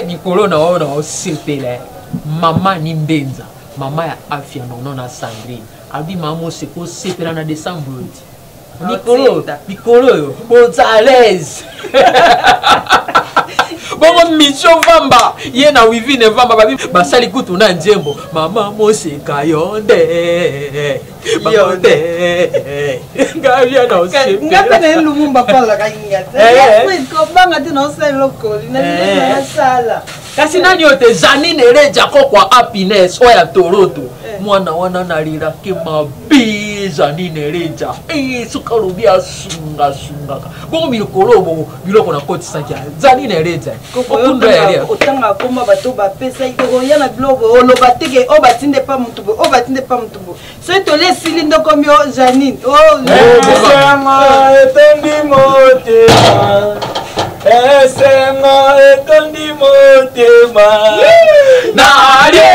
mikolo na ona osepela mama ni mbenza mama ya afya nono na Sandrine abi mama seko sepela na décembre mikolo Gonzalez bongo mission vamba ye na wivine vamba babi basali kutu na njembo mama moseka yonde ngavia na osepela ngata na lumumba pala kanyata ko banga tino selo ko na sala kasi nani yote Janine Reja kwa happiness oya Toronto mwana wana nalira kimabi Janine Reja sukarubia sunga bongo biloko na koti saki Janine Reja okunda ya otanga koma bato ba pesa iko yana globo oloba teke o batinde pa mutubo so to le silindo komyo Janine Esenga etondi motema Esenga etondi motema Nare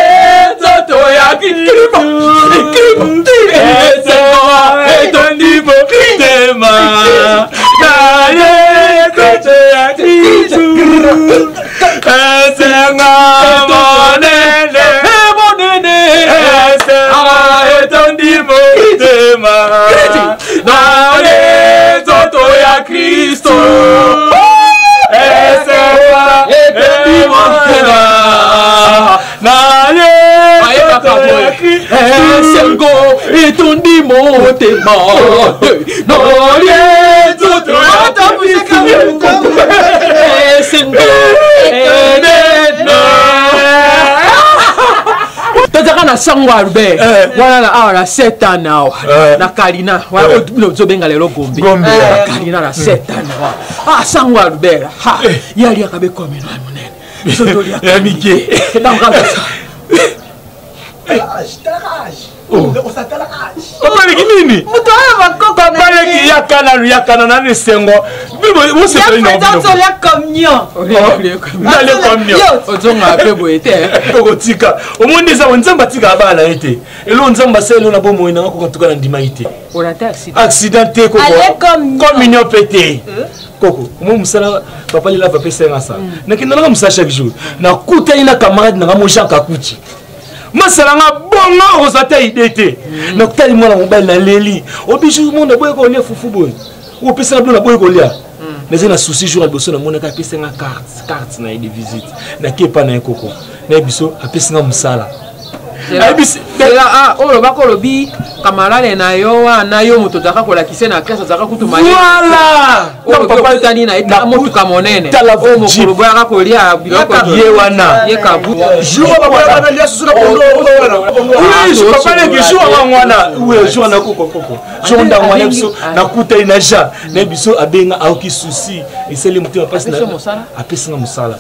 zoto ya kiribu Esenga etondi motema Nare zoto ya kiribu Esenga monene Esenga etondi motema Nare zoto ya Kristo Esenga etondi motema Nare Esengo etondi motema Nare zoto ya Kristo Esengo Tozaka na sango Albert wana na awa na 7 ans na na Kalina wana ozobenga lelo Gombe na Kalina na 7 ans sango Albert yali akabe komino monene sotolia ya mike Papa nini? mutoya bakoko na Papa ki yakana na nesengo. Bibo usepeli na bibo. Ya camion. Nale camion. Ozonga pebo ete. Tokotika. Omonde za nzamba tika bana ete. Elo nzamba selo na bomo ina ko tuka na ndima ite. On a accident. Accidenté koko. Communion pété. Koko, mo musala papa lila papa senga sa. Na kinala musala chaque jour. Na kuta ina camarade na mo Jean Kakuchi. Masalanga bonga osata idete na kutali mwana mobile na leli obiju monde boye ko lia fufu boye o pesa na boye ko lia mais na souci jour boso na mona ka pesa nga carte na de visite na kepa na ekoko na biso apesa nga musala Abisi olo bakolobi kamarade na yo wana yo moto zaka kola kisena kasa zaka kutuma ye voilà no papa tani na eta moto kamonene o mokolo boya kolia biloko ye wana ye kabu jour ba ba lia susu na kondo oui je papa le jour wana oui jour na koko jour nda wana biso na kuta ina ja na biso abenga aoki souci eseli mutu apesa na apesa nga musala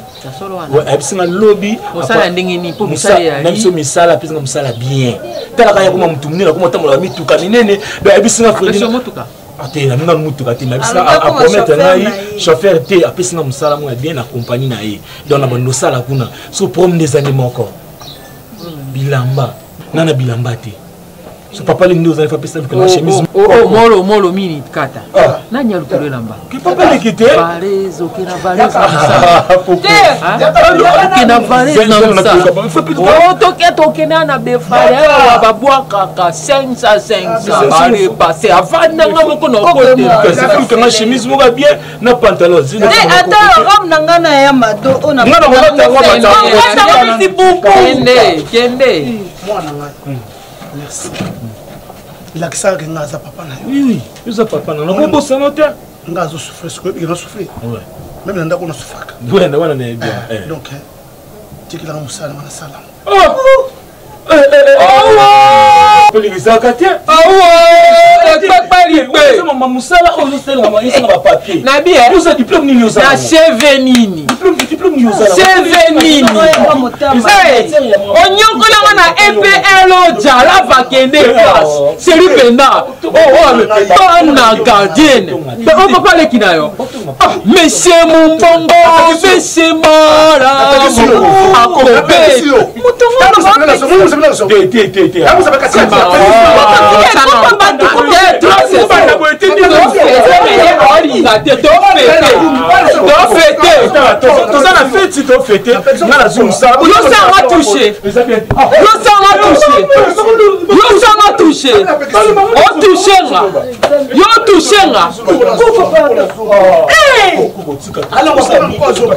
ouais apesa nga lobby musala ndenge ni po musala ya na biso misala apesa nga musala bien tala kaya kuma mutu munene kuma tamola mituka minene ba apesa nga fredi motuka ate na minga mutuka te na bisa a promettre ngai chauffeur te apesa nga musala mo bien na compagnie na ye donc na bando sala kuna so prom des animaux encore bilamba nana bilamba te so papa le ndoza fa pesa na chemise molo mini kata nanya lukule namba ki papa le kite barezo kina barezo kina barezo na toke na befare wa babwaka ka 500 bare passer avant na ngoko na côté que na chemise mo bien na pantalon zina ata robe na ngana ya mado ona ngana ko kende mwana ngai merci il a que ça que ngaza papa na oui uza papa na ko bossa no te ngazo souffrir ce que il a souffert ouais même nda ko na souffrir ouais na wana ne bien donc tiki la musala na sala Polisa katia mama musala ozo sel mama isa na papier na bien uza diplôme nini uza na cheve nini diplôme nini uza cheve nini onyokola na EPL jala vakende classe seri penda na gardienne on peut pas les kinayo monsieur Mumbongo monsieur Mara akobe mutongo na fête tu t'as fêté, on a la zone ça. Yo ça m'a touché. Yo ça m'a touché. Yo ça m'a touché. On touché là. Yo touché là.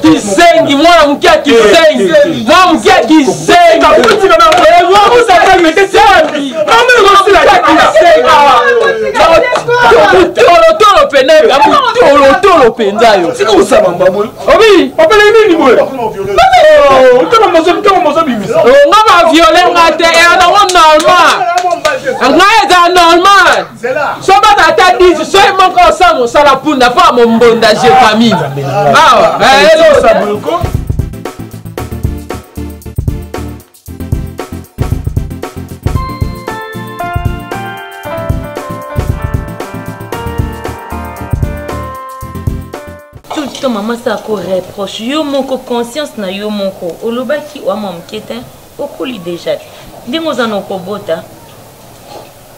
Kizengi mwana mkia kizengi. Mwana mkia kizengi. Moi vous avez mis kizengi. Maman aussi la kizengi. Tolo penebe. Tolo penza yo. C'est comme ça maman. Oui. Papa les nini moi. On va violer ngate et on normal. Ngaya normal. So ba ta dit so manko ça mon sala punda pas mon bonda j'ai famille. Ah hello ça beaucoup. Tout maman ça ko reproche yo moko conscience na yo moko olobaki wa mamkete okoli déjà ndingo za no kobota.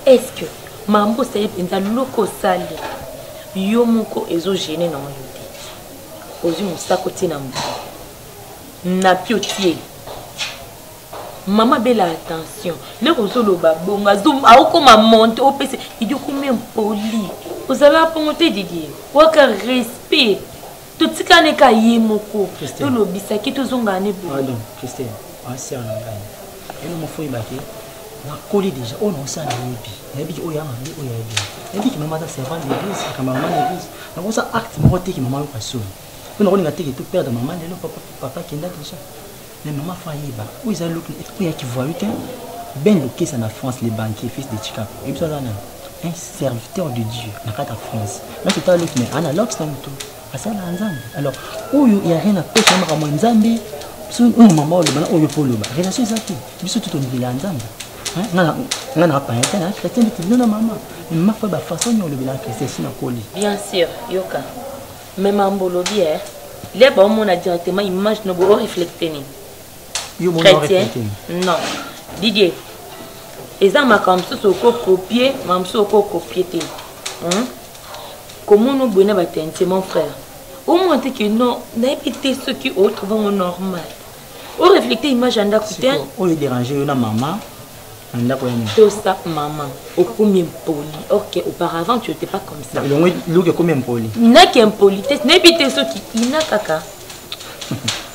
Est-ce que mambo ça penza loko sali yo moko ezo gêner na yo te ozi musako tina mbo na piotier maman bela attention le kozolo babonga zoom aoko ma monte au pc idio combien poli ozala pongote Didier waka respect totika neka yemoko to lobisaki tozongane bo pardon Christine asi ana ngani eno mofo ibaki na koli déjà on on ça yebi o ya mami o ya yebi ki mama ta servant d'église kamama d'église na ko ça acte mo te ki mama ko so on on ngati ki tout père de maman lelo papa qui nda déjà mais maman fa yeba o isa look o ya ki voit ben loké ça na France les banquiers fils de Chicago et puis ça là un serviteur de Dieu na kata France mais c'est pas look mais analogue c'est tout asala nzambe alors oyo ya rien à pêcher mara mo nzambe so maman o le bana oyo polo ba relation zaki biso tout on vila nzambe ngana pas internet chrétien dit non maman ma fa ba façon yo le bila chrétien sina koli bien sûr yoka mais mambolo bien les ba on a directement image no bo reflecter ni yo mo chrétien non Didier eza makamso soko copier mamso ko copier te comment nous bonne ba tente mon frère au moins que non n'habiter ce qui autre vont normal au reflecter image anda coûter au déranger yo na maman anda ko yani tout ça maman au combien poli OK auparavant tu étais pas comme ça le que combien poli n'a qu'impolitesse n'habiter ce qui ina kaka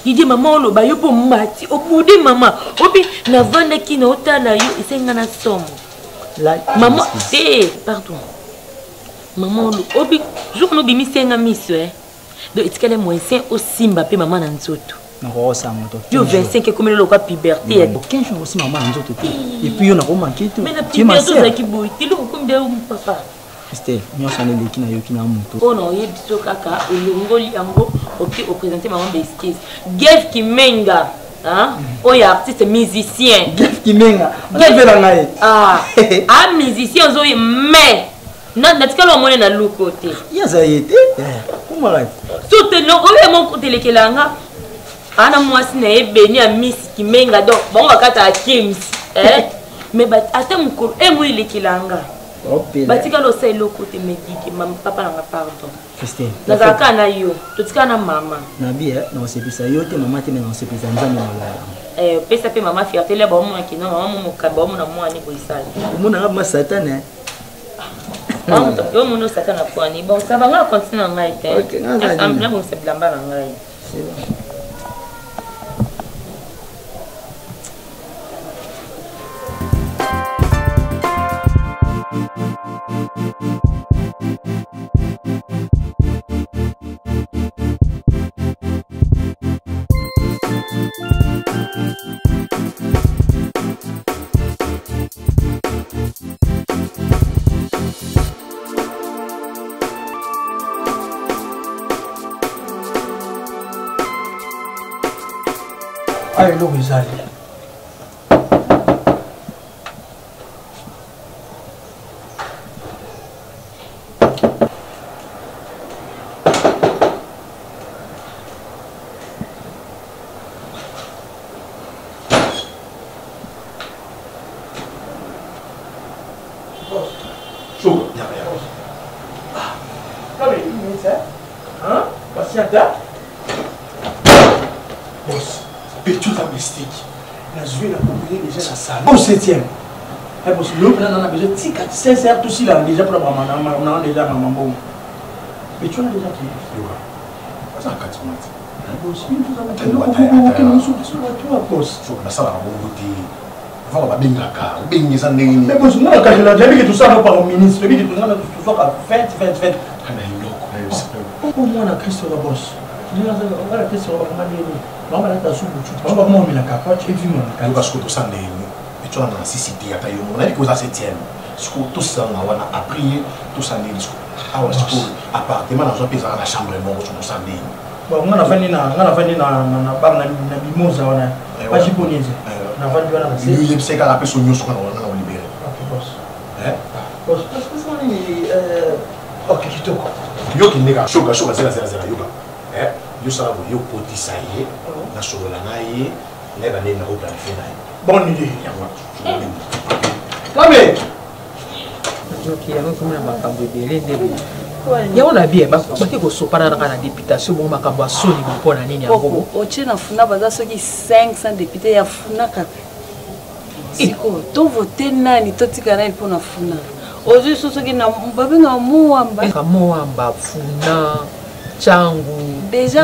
il dit maman lo ba yo po mati au bout de maman obi na vanda ki na otala yo isenga na somo la maman pardon maman lo obi jour no bimi senga miso donc itikale moyen au simba pe maman na nzoto na ko sa moto yo 25 comme le quoi puberté ya 15 jours aussi maman na nzoto et puis yo na ko manquer tout mais la puberté za ki boy ti lo comme de papa Estelle nyo sa le ki na yo ki na moto oh non ye biso kaka elongoli yango OK au présenter maman besquise Gev Kimenga hein oh ya artiste musicien Gev Kimenga Gev la ngai ah musicien zo mais non natika lo mona na lukote ya za yete comment là tout non o mon côté lekelanga ana mwasi na ebeni a Miss Kimenga donc bon akata Kims mais bat ata mukolo mo lekelanga batika lo sai lo côté médique mam papa na pardon Christine nazaka na yo totika na mama na bien na sepisa yo te mama te na sepisa nzambe na la pesa pe mama fierté le ba mo ki na mama mo ka ba mo na mo ani ko isali mo na ma satane yo mo no satana kwa ni bon ça va nga continuer ngai te OK nga na mo se blamba na ngai c'est bon. Allez, nous, les allez. la joué la compagnie déjà la salle. Au 7e. Parce que l'autre, on a besoin de 16 heures tout aussi là, déjà pour la maman, on a déjà maman bon. Mais tu as déjà qui ça a 4 mois. Bon, on a fait une barre na mimosa wana pas japonaise na vandi wana na c'est il sait qu'à la personne nous sont libéré. OK boss. Boss, parce que ça ni OK kitoko. Yo ki nega shoga zera yoga. Yo sala yo potisa ye na shola na ye nega ne na planifier na ye. Bonne idée ya moi. Labe. Yo ki yango kuma makambo ebele ndebe. Ya on a bien ba ko sopana na députation bon makambo soni mpona nini yango oche na funa baza soki 500 députés ya funa kaka siko to voter nani to tika nani mpona funa ozo soki na babenga muwamba funa changu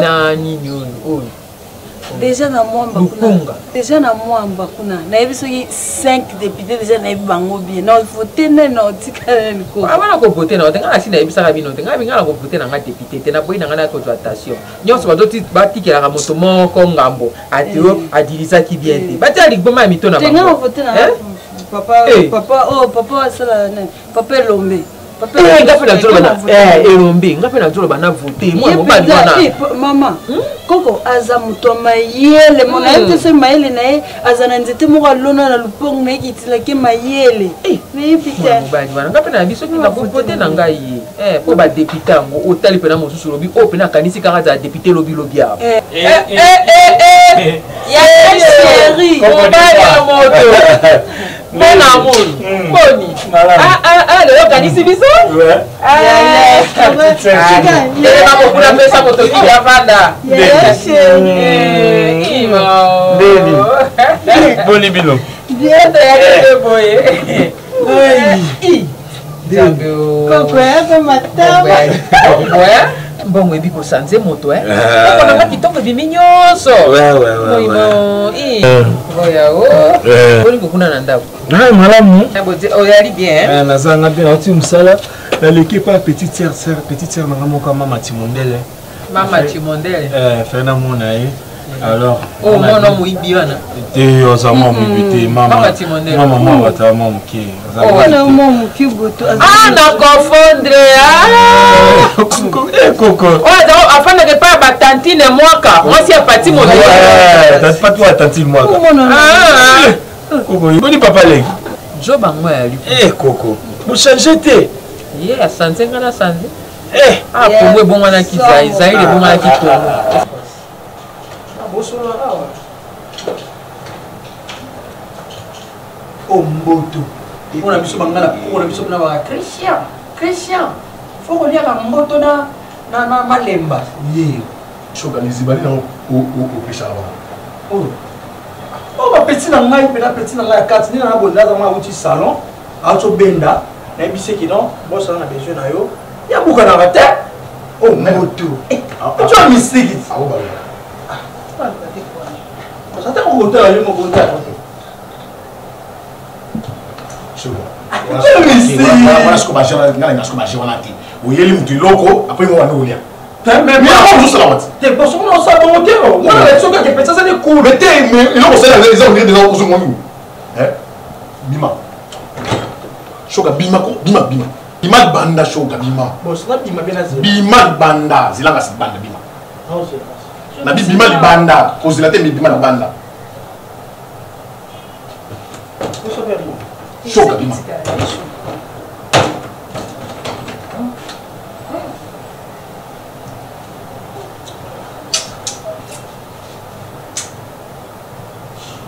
nani nyoni déjà na mwamba kuna déjà na mwamba kuna na yebi soki 5 députés déjà na yebi bango bien na voter nani na tika nani ko abana ko voter na otenga asina yebisaka bino otenga bingala ko voter na nga député te na boyi na nga na consultation nyonso bazoti batikela ka moto moko ngambo atio adilisaki bien te batia ligboma ya mito na bango tenga voter na papa sala nani papa Lombe mama koko aza moto mayele mona yete se mayele na ye aza na nzete moko alona na lupongo na ye kitilaki mayele ngape na biso na vote na ngai po badepute yango otali mpena mosusu lobi oyo mpena akanisi kaka aza depute lobi awa Mon amour, Boni. Le organise biso? Ouais. Boni Bilo. Bien, bon, et puis pour ça, c'est moto, hein. On a pas qui tombe de mignonso. Ouais. Oh, y bien. L'équipe petite sœur, maman Timondele. Maman Timondele. Fernand Monaï. Alors, oh, mon nom est bien. Tu as maman Timondele. Maman, qui. Ah, na confondre. Coco. Oh, afin de pas ma tantine moi si a parti mon t'as pas toi tantine moi. Coco, il papa leg. Jo bango ya lui. Coco. Vous changez té. Yeah, santé ngana santé. Ah, pour moi bon wana ki zaï le bon wana ki to. Oh mboto. On a mis sur bangala, on a mis sur na Christian. Faut qu'on lire la mboto na malemba. Yeah. Choka les ibali na au péché là. Oh ba petit na ngai pe na petit na ngai carte ni na bonda za ma uti salon, auto benda, na bise ki non, boss na besoin na yo. Ya buka na rate. Oh mboto. Tu as mistake. Ah ba. Ça t'a ko hotel yo mo hotel. Voilà ce que je vais dire. Vous voyez les locaux, après on va nous lire. Mais on joue ça là. T'es pas sur mon salon monté. Moi la lecture que fait ça c'est des cours. Mais t'es mais il faut ça les gens des gens sur moi. Bima. Shoka bima ko bima. Bima banda shoka bima. Bon, ça bima bien azé. Bima banda, zilanga si banda bima. Non c'est. Na bima li banda, ko zilate bima na banda. Shoka bima.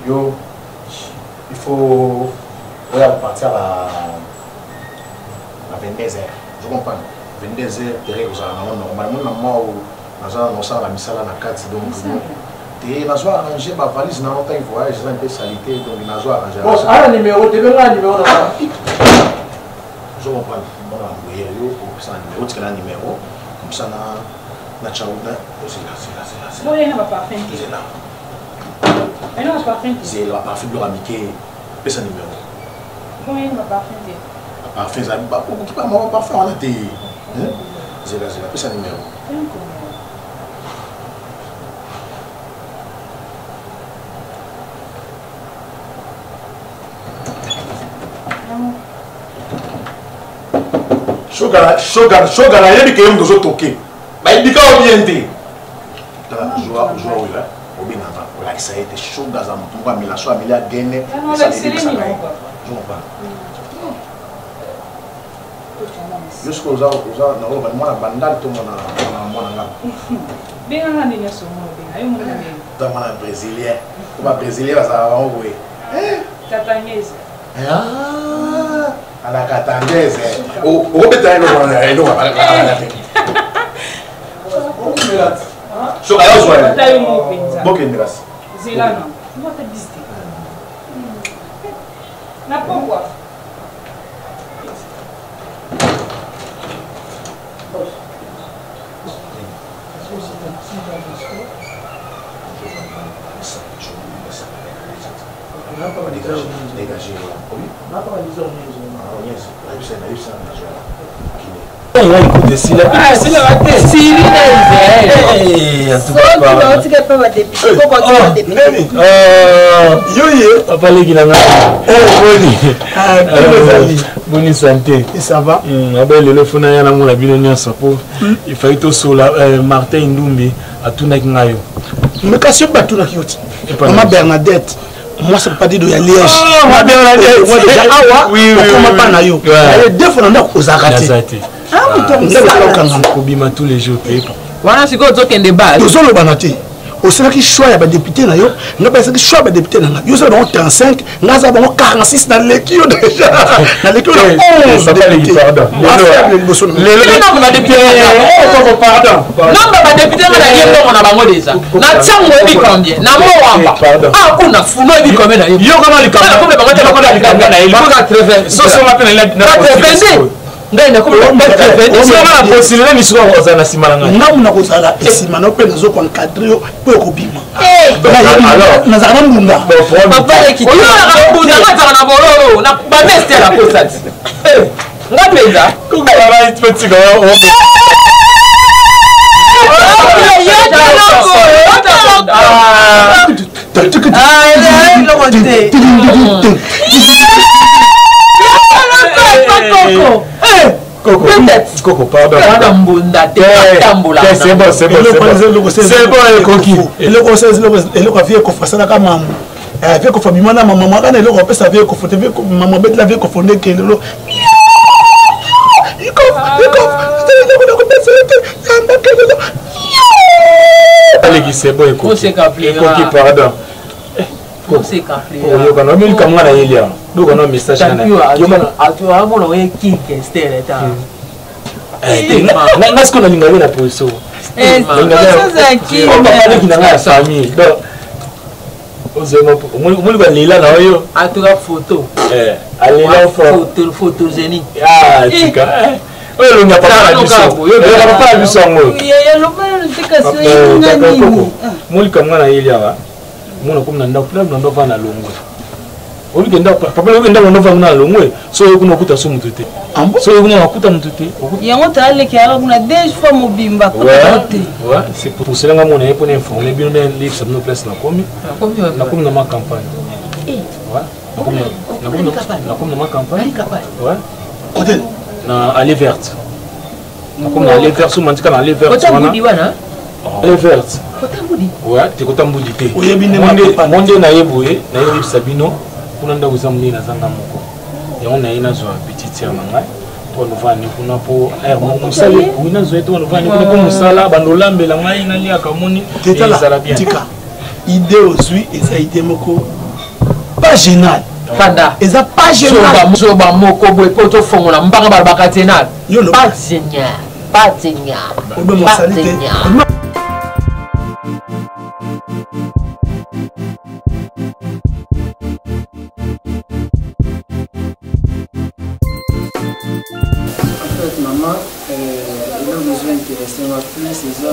Yo, il faut partir à 22h. Je comprends. 22h, normalement, on a la misala na carte donc Et n'a pas arrangé ma valise dans longtemps il voyage dans une salité donc il n'a pas arrangé. Bon, alors numéro de numéro là. Je comprends. On a envoyé ça numéro tu as numéro comme ça na chauna c'est là. Bon, il y a pas parfum. C'est là. Et non, c'est parfum. C'est la parfum de l'amiqué et ça numéro. Bon, il y a pas parfum. Parfum ça pas beaucoup qui pas moi parfum on a des c'est là et ça numéro. Shogara, il y a des gens qui ont toqué. Mais il dit qu'il y a bien été. Je vois, oui, là. Au bien, ça a été chaud dans un monde. Mais la chose, il y a gagné. Je comprends. Jusqu'aux gens, moi, la bandale, tout le monde a bien, on a brésilien. Comme un brésilien, ça va envoyer. Catanese. À la catangaise. Au bétail, non, so ayo zo ya tayo mo penza bokenderas zelano mo ta bisite na pourquoi Bonne santé. Ça va? Le fond na mon abino sapo. Il fallait tout sur Martin Ndumbi à tout nayo. Mais casse pas tout nakioti. Maman Bernadette. Moi, c'est pas dit de Liège. Ma Bernadette. Oui. Comment pas nayo? Elle deux fois on aux arrêtés. Kobima tous les jours. Voilà, c'est quoi qui est de base. Nous sommes le banaté. Au sein qui choix il y a des députés na yo, n'a pas que choix des députés na yo. Yo c'est 35, n'a pas 46 dans l'équipe déjà. Dans l'équipe 11 députés. Pardon. Les noms de députés. Pardon. Non, mais député na yé on a bango déjà. Na tsango ebi combien? Na mo wamba. Ah, kuna funo ebi combien na yo. Yo kama likamba. Comme bango te bango likamba na yo. 80. So so ma pena na 80. Ndenda ko la possibilité ni soka koza na simana nga ngamu na kozala esima no pe nazo kon cadre yo po kobima alors nazana mbunda papa ekiti oyo na mbunda ngata na bololo na ba tester la posati ngapenda ko ba petit ko Coco, pardon. C'est bon. C'est bon, Coco. Et le conseil, le conseil, qu'on fasse la maman. Avec qu'on maman, maman, quand elle a ça vient qu'on fasse, maman, bête la vie qu'on fondait qu'elle le. Allez, c'est bon, Coco. Coco, pardon. C'est caplé. Yo kana mimi kama na Elia. Do kana message na. Yo mana atu amona we king stele ta. Na ce qu'on a lingalé la position. Ça c'est qui? On va parler qui n'a pas famille. Donc ozema on va lila na yo. Atu la photo. Alila photo zeni. Ah, tika. Oyo nya papa na biso. Yo papa na biso ngo. Ya lo ba ntikasi ngani. Muli kama na Elia wa. Mona comme nanda club nanda va na longwe obi kenda papa obi kenda nanda va na longwe so yo kuna kuta so mutute so yo kuna kuta mutute yango tale ki ala kuna deux fois mobimba ouais c'est pour cela nga mona epone informer bien na livre ça nous place na komi na ma campagne ouais na komi na ma campagne ouais côté na allée verte na komi na allée verte so mantika na allée verte wana allée verte ouais te kota mbudi te monde na yeboye na yebi sabino kuna nda uzamuni na zanga moko yango na ina zo petite ya manga to no vani kuna po musale kuna zo to no vani kuna po musala bandolambela ngai na lia kamoni tetala tika idée ozui eza idée moko pas génial fanda eza pas génial soba moko boy poto fongola mbanga balbaka tenal pas génial obe mosalite il a besoin d'intéressant plus c'est ça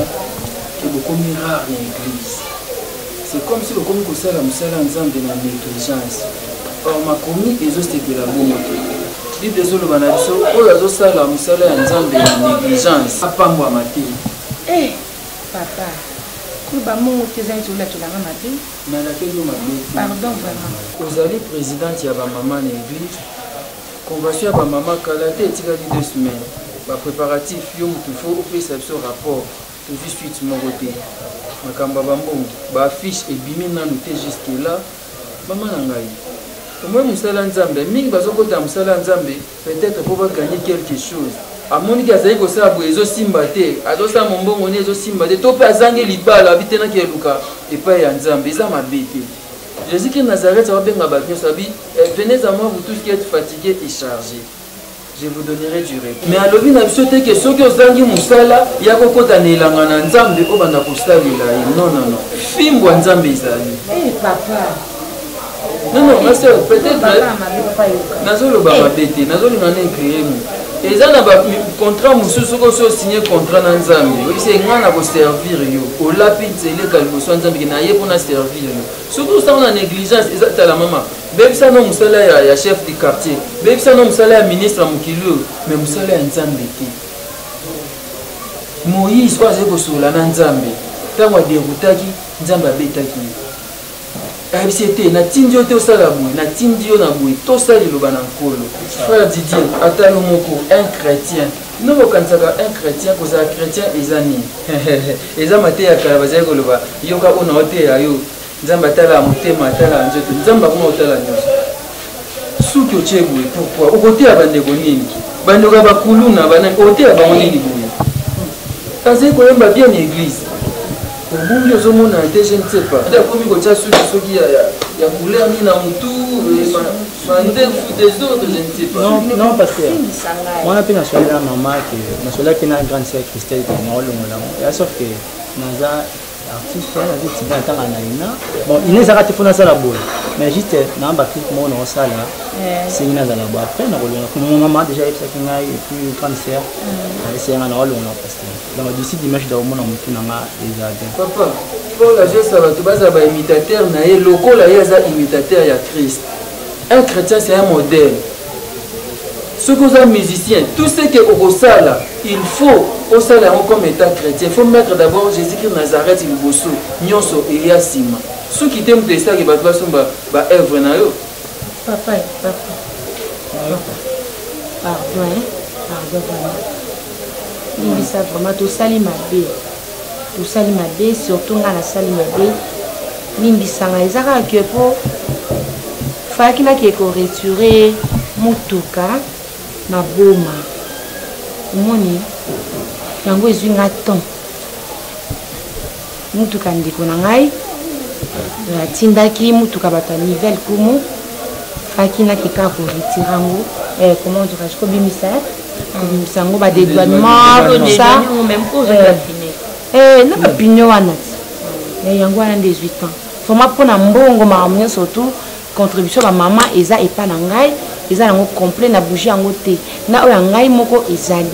que beaucoup de rare dans l'église. C'est comme si le commis que ça la musala ensemble de la négligence. Or ma commis les autres c'était la bonne moto. Dit des autres banabiso, oh la autres ça la musala ensemble de la négligence. Pas moi maté. Eh papa, nous ba mon tes sur la tu la maté. Na la quelle maté. Pardon vraiment. Vous allez présidente ya ba maman na église. Convention ya ba maman kalaté etika 2 semaines. Ba préparatif yo mutu faut opesa biso rapport. Tout de suite mon côté. Makamba bambongo ba affiche ebimi nanu te jusque là maman nangai moi musala nzambe mingi bazokota musala nzambe peut-être pour gagner quelque chose amoni ki azali kosala boye ezosimba te azosala mombongo ne ezosimba te to mpe azangi libala abi tena keluka epai ya nzambe eza mabe te Jésus qui Nazareth ababenga bato nyonso abi venez à moi vous tous qui êtes fatigués et chargés je vous donnerai du repos. Mais à l'objet n'absurde que ceux qui ont zangi musala, il y a beaucoup d'anélanga na nzambe o banda kosalela. Non non non. Fimbo nzambe izali. Eh papa. Non non, ma soeur, peut-être nazolo ba mabete, nazolo ngana créer mu. Et ça na ba contrat mususu ko so signer contrat na nzambe. Oui, c'est ngana ko servir yo. O lapide le kalboso nzambe na ye pona servir yo. Surtout ça on a négligence ezata la maman. Même ça non musala ya chef du quartier. Même ça non musala ya ministre mukilo, mais musala ya nzambe te. Moïse kwa zeko sola na nzambe. Tango derutaki nzambe abetaki. C'était na tindio te osala boui, na tindio na boui, to sali loba na nkolo. Frère Didier, atalo moko un chrétien. Non okansaka un chrétien koza chrétien ezani. Eza mate ya kala bazali koloba yoka ona ote ya yo. Nzamba tala motema tala nzoto. Nzamba kuma otala nyoso. Suki ochebwe pourquoi? Okote ya bandeko nini? Bandeko bakuluna bana ote ya bango nini boui. Azali koyemba bien église. Pour vous, je ne sais pas. Il y a comme il y a couleur ni dans tout, des autres, je ne sais pas. Non, parce que moi, je suis allé à ma maman, je suis allé à une grande sœur Christelle, sauf que Naza, artiste, elle a dit bon, il n'est arrêté pour la salle, mais juste, dans le clip, moi, on salle, c'est une salle. Après, mon maman déjà eu une grande sœur, c'est un rôle, donc d'ici dimanche, je vais papa, pour la jeune, ça va te baser à imitateur, le local, il y a un imitateur, il y a Christ. Un chrétien, c'est un modèle. Ce que vous êtes musicien, tout ce que au sala, il faut au sala comme état chrétien, il faut mettre d'abord Jésus-Christ Nazareth, il bosso, nyonso et yasima. Ceux qui t'aiment de ça, qui battent ba œuvre na yo. Papa, pardon, il ça vraiment tout sali mabe. Tout sali mabe, surtout dans la sali mabe. Nimbisanga ezaka que pour fakina qui est retirer mutuka na boma. Moni yango ezinga ton. Mutuka ndiko na ngai. La tindaki mutuka bata nivel kumu. Fakina qui ka ko retirango comment dirais-je ko bimisa. Sango ba dédouanement tout ça même pour raffiner. Na ba pinyo wana. Yango wana 18 ans. Foma pona mbongo maamnya surtout contribution ba maman eza epa na ngai eza nango complet na bougie yango te na oya ngai moko ezali.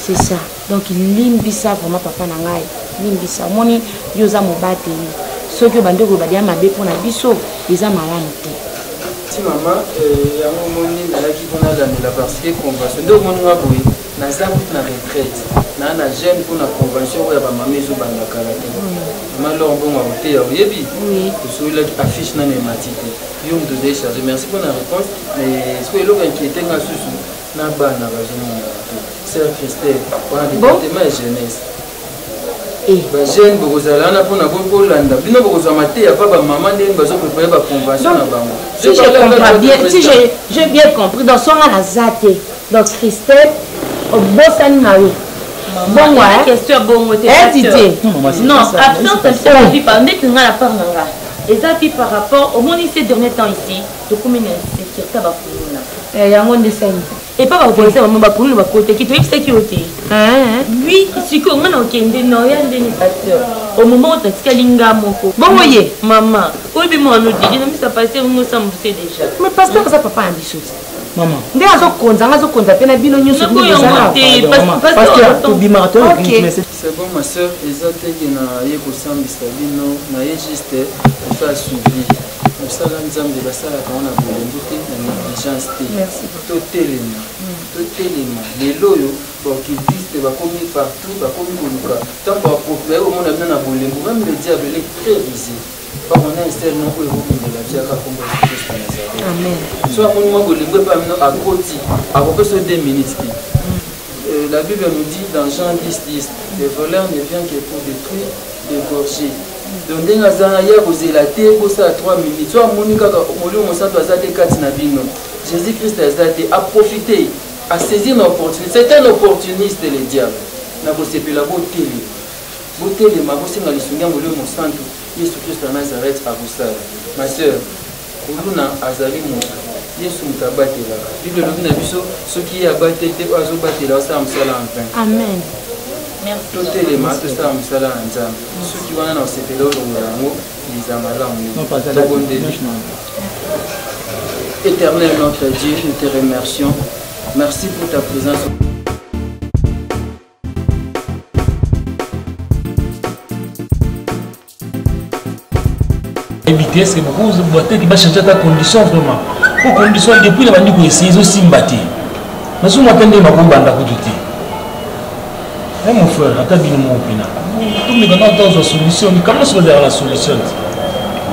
C'est ça. Donc il limbisa vraiment papa na ngai. Limbisa moni yoza mobate. Soki bandeko badia mabe pona biso eza malamu te. Si maman yango moni nalaki pona la parce que convention donc moni ngaboyi na za na retraite na jeune pour la convention ya ba maman ezo banda kala te. Malo mbongo ote ya yebi. Oui. Sur la affiche na matite. Yo me donner charge. Merci pour la réponse mais ce que l'autre inquiété nga susu na bana ba jeune. Sœur Christelle pour le département jeunesse. Ba jeune bozala na pona ko landa bino bozama te ya papa maman ndenge bazo préparer ba convention na bango. Si je comprends bien, si j'ai bien compris dans son azate. Donc Christelle au bossani mawe. Bon ouais. Question bon côté. Non, absence ça vie par net nga la part nga. Et ça vie par rapport au monde ces derniers temps ici, de combien c'est ça va pour il y a un monde de scène. Et pas va penser maman va pour nous va côté qui te sécurité. Oui, c'est que on a okende no ya ndeni pasteur. Au moment où tu kalinga moko. Bon voyez, maman. Oui, mais moi nous dit, mais ça passer on nous semble c'est déjà. Mais pasteur ça papa a dit chose. maman ndenge azokonza mpe na bino nyonso parce que tobimaka to c'est bon ma soeur eza teke naye kosambisa bino naye juste efa suivi mosala nzambe basalaka wana bolembo te na négligence te totelema lelo oyo baokiviste bakomi partout bakomi koluka ntango baprofere omona bino na bolembo même le diable ele très visé on a un seul nom oyo okondela biaka kombo ya Christ na Nazareth so amoni mwa bolembo epa mino akoti akopesa 2 minutes te. La Bible nous dit dans Jean 10, le voleur ne vient que pour détruire, dégorger. Donc, dès que vous avez à 3 minutes, soit Jésus-Christ a profité, a saisi une opportunité. C'est un opportuniste, le diable. La beauté, ma beauté, ma Jésus-Christ de Nazareth à vous. Ma soeur, Kuluna Azali Moussa. Yesu mutabatela Bible lobina biso soki abatete azobatela osala msala en vain. Amen. Merci. Totelema tosala msala na Nzambe. Soki wana na osepela olongola yango liza malamu. Éternel notre Dieu, nous te remercions. Merci pour ta présence. Éviter c'est beaucoup de boîtes qui va changer ta condition vraiment. Pour condition depuis la bandi ko essayer aussi mbati. Mais si on attendait ma banda ko tuti. Mon frère, attends mon opinion. Tout le monde a une solution. Comment se faire la solution?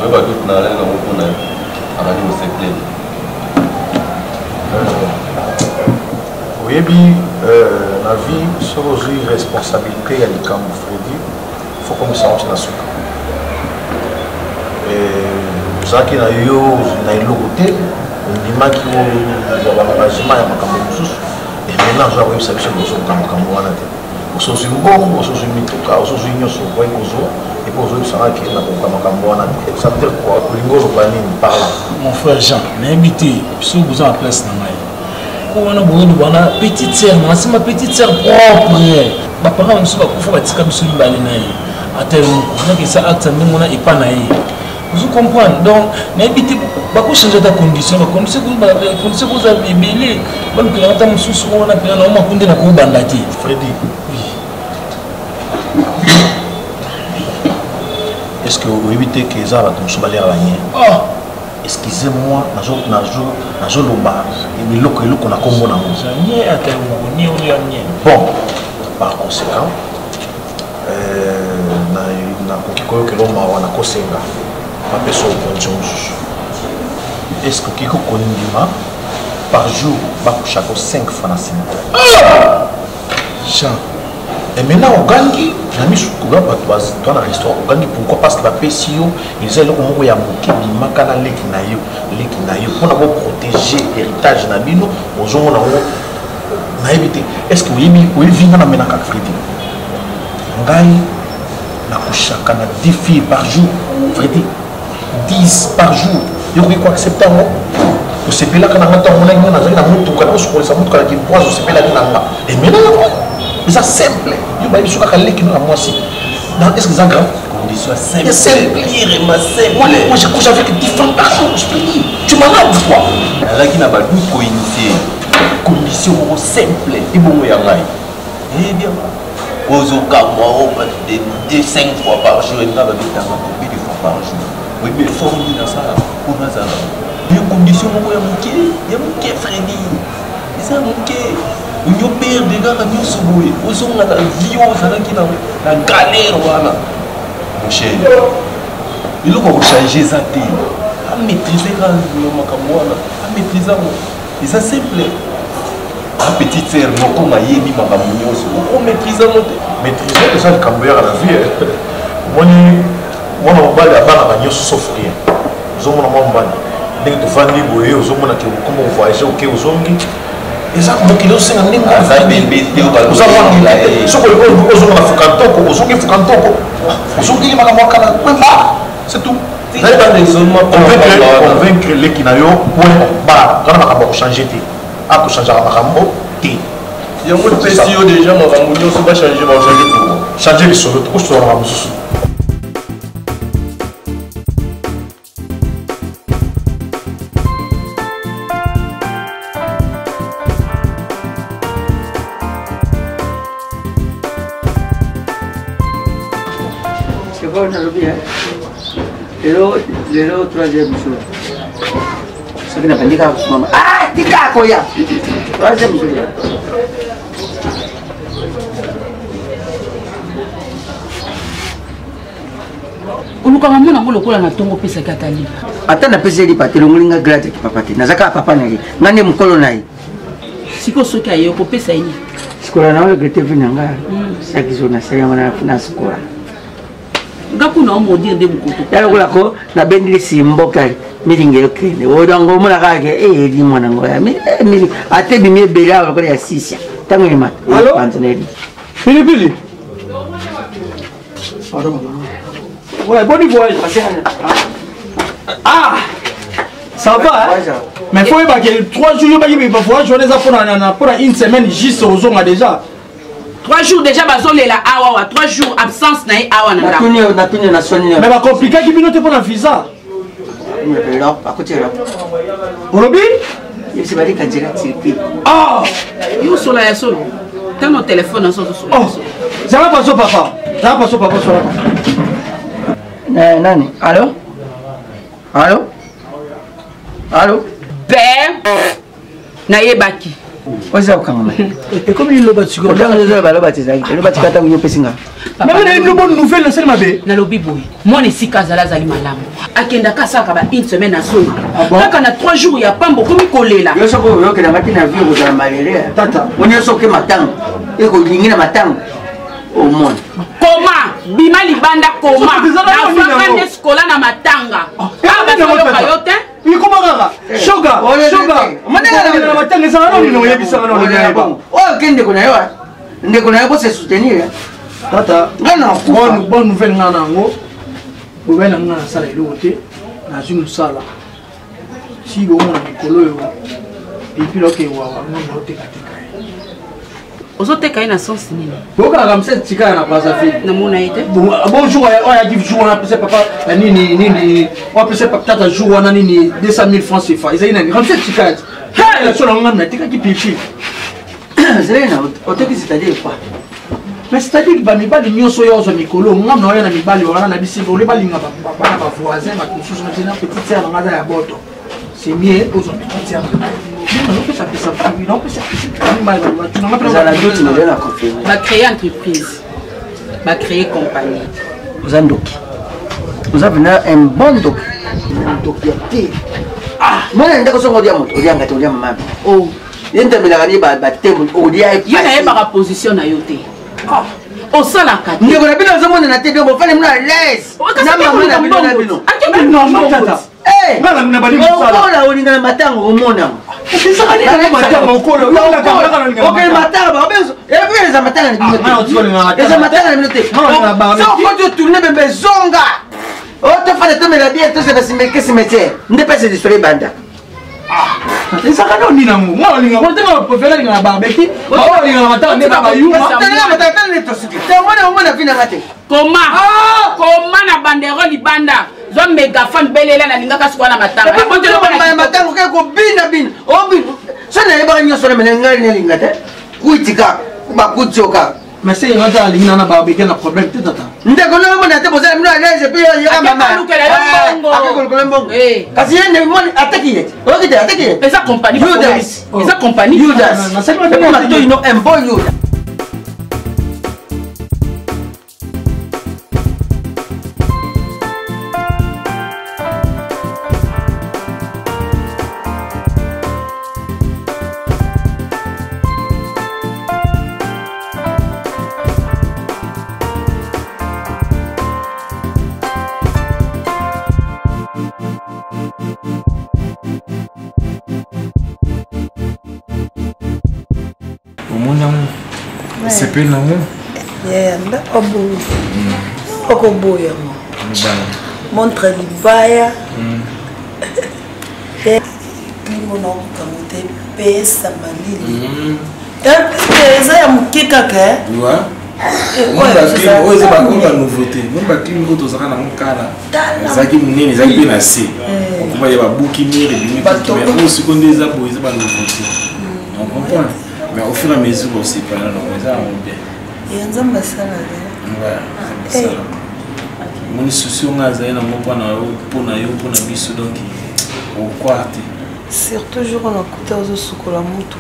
On va tout na la on a avec nous c'est plein. Oui, bien la vie sur une responsabilité à l'écran Freddy. Il faut commencer à la soupe. Et ça qui n'a eu l'autre ndima ki o babajima ya makambo mususu et maintenant je vais savoir que je makambo wana te osozi mbongo osozi mituka osozi nyoso kwa ikozo et pour eux ça qui na makambo wana te ça veut dire quoi lingolo planning parla mon frère Jean n'habité sur vous en place na mai ko wana bondo bana petite sœur moi c'est ma petite sœur propre ba parents mususu ba kufa batika biso libale na ye atelu na que ça acte ndimo na ipana ye. Vous comprenez? Donc, n'habitez pas pour changer ta condition. La condition que vous avez belé, même que l'on a sous on a pris un homme à condamner à Koubandati. Freddy, oui. Est-ce que vous évitez que ça va tomber sur la ligne? Excusez-moi, najo loba, et le qu'on a combo na bon, par conséquent, na kokikoyo que l'homme a kosenga. Est-ce que Kiko Konindima par jour va coucher 5 francs à 5 et maintenant au gangi la mise dans la restaurant au gangi pourquoi parce que la PCO ils ont le ya moki makana leki na yo pour avoir protéger l'héritage na bino ozo na éviter est-ce que vous vivez na menaka Freddy ngai na coucher 10 filles par jour Freddy 10 par jour. Il y a accepter moi. Vous savez là quand on a une moto quand on se connaît ça moto quand il boit vous savez là et maintenant c'est simple. Il y a des choses qui nous moi aussi. Est-ce que c'est grave? Condition simple. Simple. Moi je couche avec 10 femmes par jour. Tu m'en as quoi? Là qui n'a pas tout co-initié. Condition simple. Et bon y a là. Eh bien. Aux occasions de 5 fois par jour et pas de 2 fois par jour. Oui, mais il faut dire ça pour nous. Il y a une condition où il y a un Freddy. C'est un moquet. On y a peur des gars qui sont souillés. On sont dans la vie, on s'en a qui dans la galère. Mon cher, il faut changer ça. À maîtriser le macamouana. À maîtriser. Et ça c'est simple. La petite sœur, non, comme a yémi macamouana. On maîtrise ça. Maîtriser, c'est ça le cambriolage à la vie. Moi, je vais aller souffrir. Je vais aller à famille, je vais comment voyager, ok, aux ongi. Et ça, donc il y a aussi un niveau. Vous avez c'est tout. Convaincre les Kinayo, pour changer. À changer il y a un peu de PCO déjà, on va changer pour changer les choses. D'accord, on a le bien. Le troisième jour. Ce qui n'a pas dit qu'à maman. Ah, tika koya. Troisième jour. Uluka mwana ngolo kola na tongo pesa katali. Ata na pesa li pate longolinga grade ki papa te. Nazaka papa na ye. Ngane mukolo na ye. Siko soki ayo ko pesa ini. Sikola na ole grete vinanga. Saki zona saya mana na sikola. Ngaku na omo dire de mukoto. Yalo kula ko na bendili simboka milinge okene. Odongo mona kake eli mwana ngoya. Mili ate bimie bela ko ya sisia. Tango ni mat. Allô? Antonelli. Philippe. Ouais, bon voyage. Ah, ça va, hein? Mais il faut que 3 jours, il va voyager pour une semaine, juste aux zones déjà. 3 jours déjà, bazolela awa, 3 jours absence na awa na ndako. Mais va compliquer qui vient pour un visa. Non, à côté là. Olobi? Il s'est dit qu'à dire ah, yo sola ya solo. T'as mon téléphone en son solo. Oh, ça va pas papa. Ça va pas papa sur Nani? Allô? Allô? Allô? Ben na yebaki. Oza okanga. Et comme il le bat sur le bat kata nyo pesinga. Mais une bonne nouvelle na sel mabe. Na lobi boy. Moi ne sika zala zali malamu. Akenda kasaka ba une semaine na solo. Kaka na 3 jours ya pambo komi kolela. Yo soko yo kena matina vie ko za malere. Tata, onyo soke matang. Eko lingina matang. Au monde. Comment? Bima libanda comment? Na vanga skola na matanga. Ah ba yote? il comment kaka? Shoga, shoga. Manela na matanga ça non no yebisa na no bon. Oh kende kuna yo. Ndeko na yo ko se soutenir. Tata, ngana bonne nouvelle ngana ngo. Bobena ngana sala ilote na jumu sala. Si bo mona mikolo yo. Et puis là que wa ngana ote katika. Ozoteka ina sens nini? Boka ramse tika na baza fi. Na mona ite? Bonjour, on a dit jour on a appelé papa nini on a appelé papa tata jour on a nini 200 000 francs CFA. Ils ont ramse tika. Hey, la seule ngana tika qui pipi. Zelena, oteki c'est-à-dire quoi? Mais c'est-à-dire que ba mibali nyonso yo zo mikolo ngam na yo na mibali wana na bisibo le balinga ba na ba voisin ba kususu na tena petite sœur ngada ya boto. C'est mieux aux petite sœur. Va créer entreprise, va créer compagnie. Vous avez vous avez un bon doc. Ah, moi je suis un diamant, je suis un diamant. Oh, il y a une position à yoté. Au sein de la carte. Nous avons besoin de télé, on fait à l'aise. Non, non, tata. Eh, on a un matin au monde. C'est ça, on a un matin au col. On a un matin. Les amateurs, les amateurs, on tourner même zonga. Oh, tu fais de la bière, tu sais pas si mais qu'est-ce que c'est? Ne pas se distraire banda. C'est ça qu'on dit là. Moi, on préfère la barbecue. Moi, on matin, ne pas you. Comment na bandero libanda zo mégaphone belela na lingaka siko na matanga matanga ko bina bina obi sona yeba nyoso na menenga ni lingate kuitika ba kutsoka mais c'est ngata lingana na barbecue na problème tata ndeko no mo na te poser mino alaise pe ya mama akakolo mbongo kasi yende mo ataki okite ataki esa compagnie esa compagnie Judas na sema te mo to ino embolio C'est peu non. Yenda obu. Okoboya mo. Montre libaya. Ngo no kamote pesa malili. Eza ya mukika ke? Ouais. Ouais, c'est pas comme la nouveauté. Même pas qu'il nous autour na mukala. Zaki munene, zaki bien assez. On va y avoir bouki mire et mais aussi qu'on des abo, c'est pas nouveauté. On comprend. Mais au fur et à mesure aussi, pendant le mois, ça va bien. Il y a un zamba salade. Ouais, c'est ça. mon souci on a zaï na mo pour na biso donc au quartier surtout jour on a coûté aux sukola mutu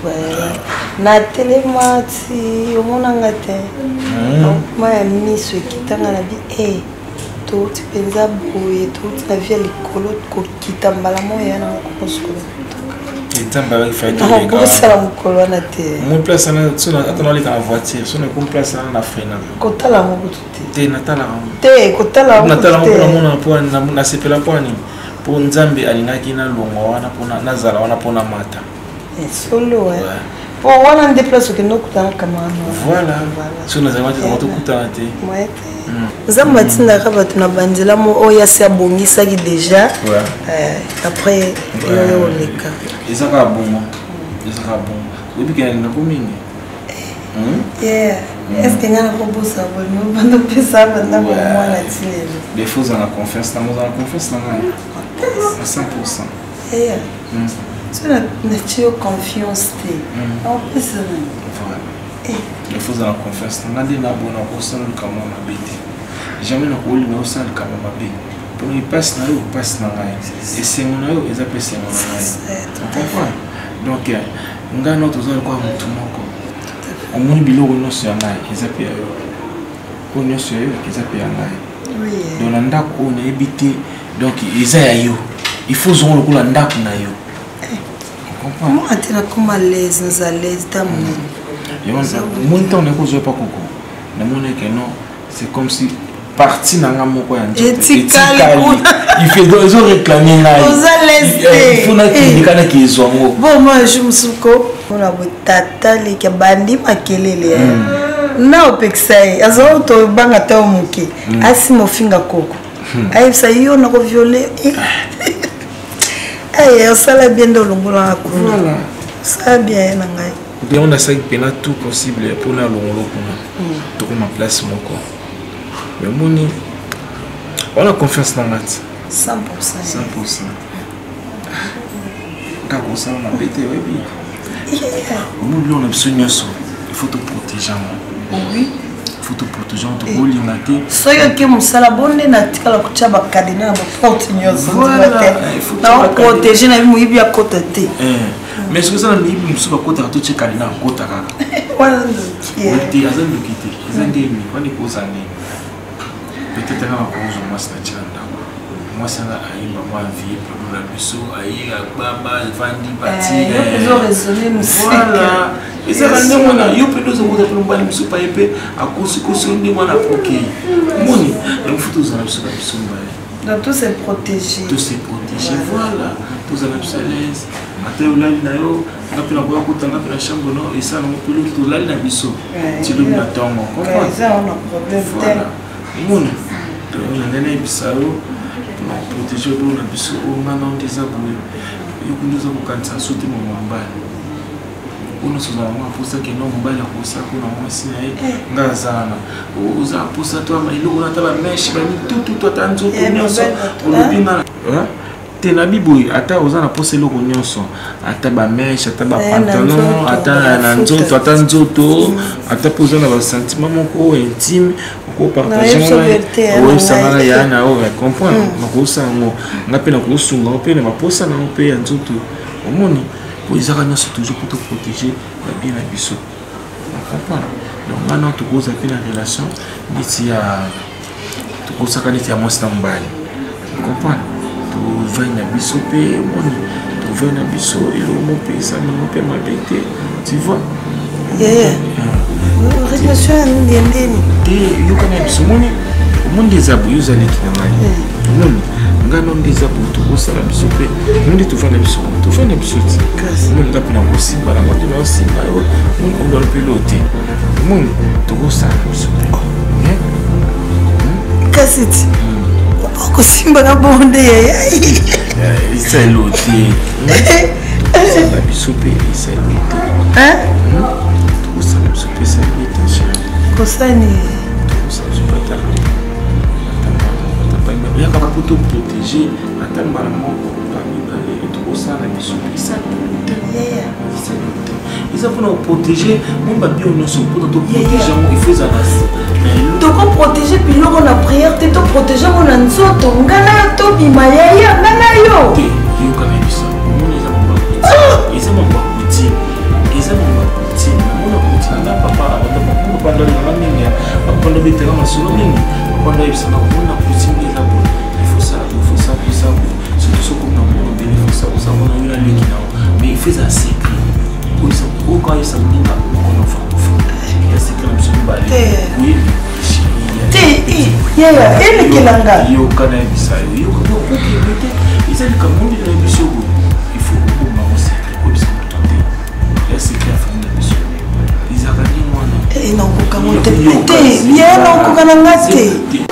na télémati omonanga te ma miso kitanga na bi to ti penza boye to ti na via likolo ko kitambala moya na ko sukola itamba fait ko sala mukolo na te mon place na sona atana le ka voiture sona ko place na frena ko tala mo kututi te natala te ko tala mo mona po na sepela pani po nzambe alingaki na longo wana pona nazala wana pona mata solo po wana déplace que no kutana kama voilà sona za mata to kutana te nzambe atinda ka bato na banzela mo oyo asi abongisaki déjà après oyo oleka ezaka bongo oyebi kena na komingi est-ce que ngana kobosa bono bando pesa banda ko mwana tinelo des fois on a confiance na ngai à 100%. Tu n'as confiance. En plus, il faut avoir confiance. On a dit na bon na personne comme ma bête. Jamais na ko na osal comme ma bête. Pour il passe na yo passe na ngai. Et c'est mon yo ils appellent c'est mon ngai. Tu comprends? Donc ngana tozali kwa mtu moko. Omoni biloko nyonso ya ngai ils appellent yo. Ko nyonso yo ils appellent ngai. Oui. Donc na ndako on a habité. Donc Isaïe, il faut zonger le coup là na yo. Comprends? Moi tu es comme à l'aise, à l'aise ta mon temps ne cause pas coco. Na mona que non, c'est comme si parti na ngamo ko ya njote. Il fait deux heures réclamer là. Vous allez il faut na kindika na kizongo. Bon moi je me souko, on a botata le ke bandi makelele. Na opexai, azo to banga ta omuki. Asi mo finga koko. Aïe, ça y est, on a violé. Aïe, ça l'a bien de l'ongolo. Voilà. Ça bien, nangai. On a ça qui est tout possible pour nous l'ongolo pour ma place mon corps. Mais moni, on a confiance dans la 100%. 100%. Quand on s'en a pété, oui. On a besoin de il faut te protéger. Oui. Il faut te protéger, on te roule. Soyo ke musala bonne na tikala kuchaba kadina ba porte nyoso. Na protéger na bimu ibi akota te. Mais ce que ça na ibi musuka kota to cheka na kota kaka. Wana ndoki. Wote azando kiti. Ezangemi kwani kozane. Peut-être na kozo masna chanda. Moi ça na aimba moi vie pour la biso aïga baba vandi parti. Ils ont raisonné musique. Voilà. Et ça va nous on a yo peut nous on peut pas nous super épais à cause que on a proqué. Moni, donc faut tous en sur la donc tout c'est protégé. Tout c'est protégé. Voilà. Tous en l'aise. Maté ou là nayo, na pina kwa kutanga pina chambre non et ça on peut tout là na biso. Tu le na tongo. Comprends? Ça on a problème. Voilà. Moni. Donc on a né bisao. Protéger le biso au maintenant des abonnés. Yo nous avons quand ça sauter mon mbali. Ono sozala mwa posa ke no mobali akosa kuna mwasi na ye ngazana oza posa to ama iloko na taba mesh ba ni tout atanzo to nyonso olobina te na biboyi ata oza na posa iloko nyonso ata ba mesh ata ba pantalon ata na nzoto ata nzoto ata poza na ba sentiment moko intime ko partager o sangana ya na o comprendre makosa ngo ngape na ko sunga o pe na posa na o pe ya nzoto omoni. Pour les araignées, c'est toujours pour te protéger la bien la biseau. On comprend. Donc maintenant, tu causes avec la relation, tu causes avec la moi c'est un bail. On comprend. Tu vas na biseau payer money. Tu vas na biseau et le mot paye ça, le mot paye ma bête. Tu vois. Relation ndiendeni. Et yo kana biseau money. Au monde des abus, ils allaient qui na mali. Ngano ndiza butu osala biso pe ndi tufana biso ti mun ngapi na kosimba na watu na osimba yo mun ndo pilote mun to osala biso pe kasiti kosimba na bonde isa lote osala biso pe isa lote to osala biso pe sa lote kosani osala biso pa il y a pour te protéger à ta maman et tout ça la mission ils ont pour nous protéger mon baby on se pour te protéger il faut ça donc protéger biloko na prière te toprotege ngo na nzoto nga na yo tobima yaya nga na yo yokana bisa omona eza mabakuti eza mabakuti namona kutina na papa abanda mingi abanda beteka masolo mingi abanda yebisaka omona kuti eza bo ifosa surtout soko na mona bene ifosa ozamona yo na leki nao mais il fait un secret oka yesa mninga mokona francophone ya secret na biso mibale oui yaya elekelanga yokana yebisa yo yokokiebete ezalika mondi na biso boye il faut koboma secret oyebisa moto te ya secret ya famille na biso ezalaka ndenge wana nakoka mo te te bien nakoka na nga te